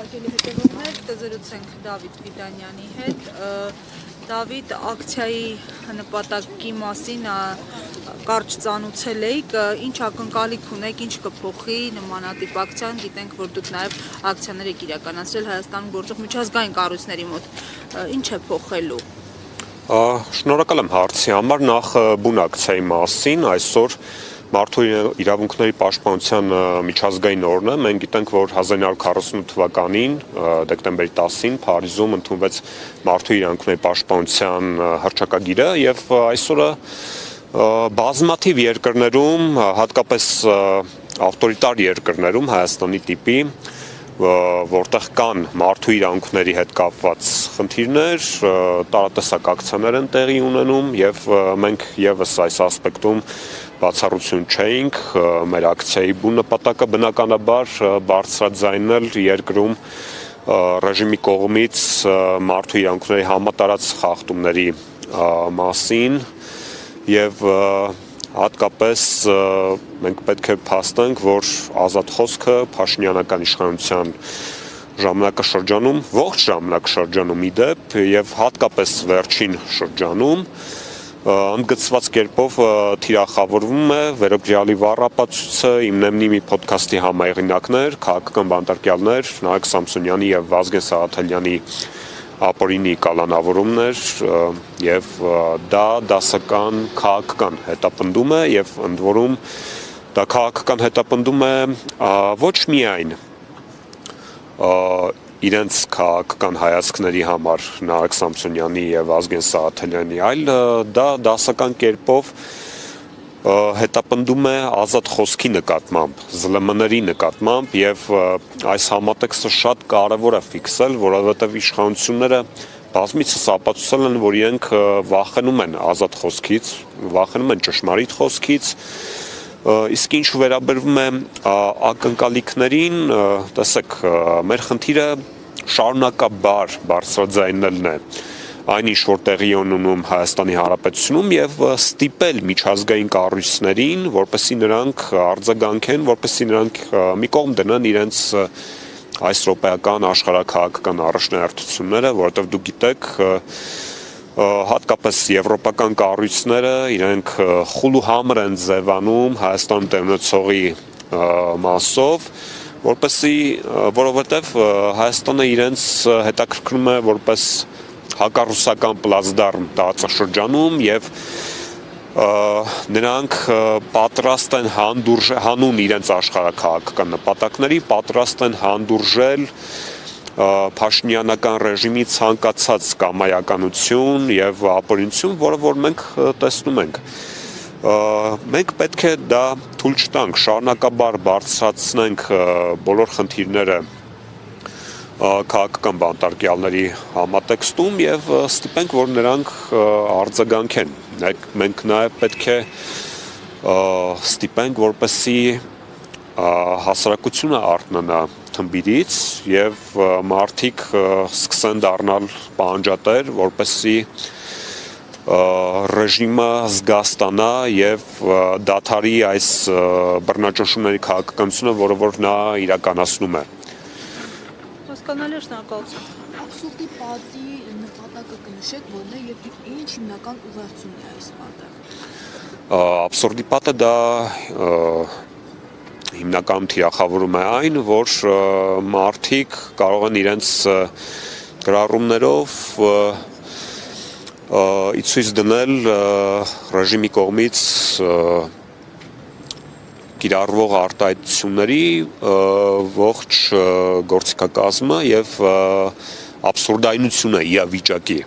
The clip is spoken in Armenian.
Հարգելի հետևողներ, կզրուցենք Դավիթ Ֆիդանյանի հետ։ Դավիթ, ակցիայի նպատակի մասին կարճ ծանուցել էիք, ինչ ակնկալիք ունեք, ինչ կփոխի նմանատիպ ակցիան, գիտենք, որ դուք նաև ակցիաներ եք իրականացրել Հայաստանում գործող միջազգային կառույցների մոտ, ինչ է փոխելու։ Շնորհակալ եմ հարցի համար, նախ բուն ակցիայի մասին, այսօր Մարդու իրավունքների պաշտպանության միջազգային օրն է, մենք գիտենք, որ 1948 թվականին դեկտեմբերի 10-ին Փարիզում ընդունվեց Մարդու իրավունքների պաշտպանության հռչակագիրը եւ այսօրը բազմաթիվ երկրներում, հատկապես ավտորիտար երկրներում Հայաստանի տիպի, որտեղ կան մարդու իրավունքների հետ կապված խնդիրներ, տարատեսակ ակցիաներ են տեղի ունենում եւ մենք եւս այս ասպեկտում բացառություն չէինք, մեր ակցիայի բուն նպատակը բնականաբար բարձրաձայնել երկրում ռեժիմի կողմից մարդու իրավունքների համատարած խախտումների մասին եւ հատկապես մենք պետք է փաստենք, որ ազատ խոսքը Փաշինյանական իշխանության ժամանակաշրջանում, ողջ ժամանակաշրջանում իդեպ եւ հատկապես վերջին շրջանում ընդգծված կերպով թիրախավորվում է վերոգրյալի վառապացույցը, իմնեմնի մի ոդքասթի համահեղինակներ, քաղաքական բանտարկյալներ, Նարեկ Սամսոնյանի եւ Վազգեն Սաղաթելյանի ապօրինի կալանավորումներ եւ դա դասական քաղաքական հետապնդում է եւ ընդ որում դա քաղաքական հետապնդում է ոչ միայն իրենց քաղաքական հայացքների համար Նարեկ Սամսոնյանի եւ Վազգեն Սաղաթելյանի, այլ դա դասական կերպով հետապնդում է ազատ խոսքի նկատմամբ, ԶԼՄ-ների նկատմամբ եւ այս համատեքստը շատ կարեւոր է ֆիքսել, որովհետեւ իշխանությունները բազմիցս ապացուցել են, որ իրենք վախենում են ազատ խոսքից, վախենում են ճշմարիտ խոսքից, իսկ ինչ վերաբերվում է ակնկալիքներին, տեսեք, մեր խնդիրը շարունակաբար բարձրաձայնելն է այն ինչ որ տեղի ունենում Հայաստանի Հանրապետությունում եւ ստիպել միջազգային կառույցներին, որպեսզի նրանք արձագանքեն, որպեսզի նրանք մի կողմ դնեն իրենց այս ռոպեական աշխարհաքաղաքական առաջնահերթությունները, որովհետեւ դուք գիտեք, հատկապես եվրոպական կառույցները իրենք խուլուհամր են ձևանում Հայաստանում տեղնոցողի մասով, որովհետեւ Հայաստանը իրենց հետաքրքրում է որպես հակառուսական պլացդարմ տարածաշրջանում եւ նրանք պատրաստ են հանուն իրենց աշխարհաքաղաքական նպատակների պատրաստ են հանդուրժել Փաշինյանական ռեժիմի ցանկացած կամայականություն եւ ապօրինություն, որը որ մենք տեսնում ենք։ Մենք պետք է դա թույլ չտանք, շարունակաբար բարձրացնենք բոլոր խնդիրները քաղաքական բանտարկյալների համատեքստում եւ ստիպենք, որ նրանք արձագանքեն։ Մենք նաեւ պետք է ստիպենք, որպեսզի հասարակությունը արթնանա թմբիրից եւ մարդիկ սկսեն դառնալ պահանջատեր, որպեսզի ռեժիմը զգաստանա եւ դադարի այս բռնաճնշումների քաղաքականությունը, որը որ նա իրականացնում է։ Հասկանալի է, շնորհակալություն։ Աբսուրդի պատի նպատակը կնշեք որն է եւ ինչ հիմնական ուղղությունն է այս պատը։ Աբսուրդի պատը դա հիմնականում թիրախավորում է այն, որ մարդիկ կարող են իրենց գրառումներով ցույց դնել ռեժիմի կողմից կիրառվող արտահայտությունների ողջ գործիքակազմը եւ աբսուրդայնությունը իրավիճակի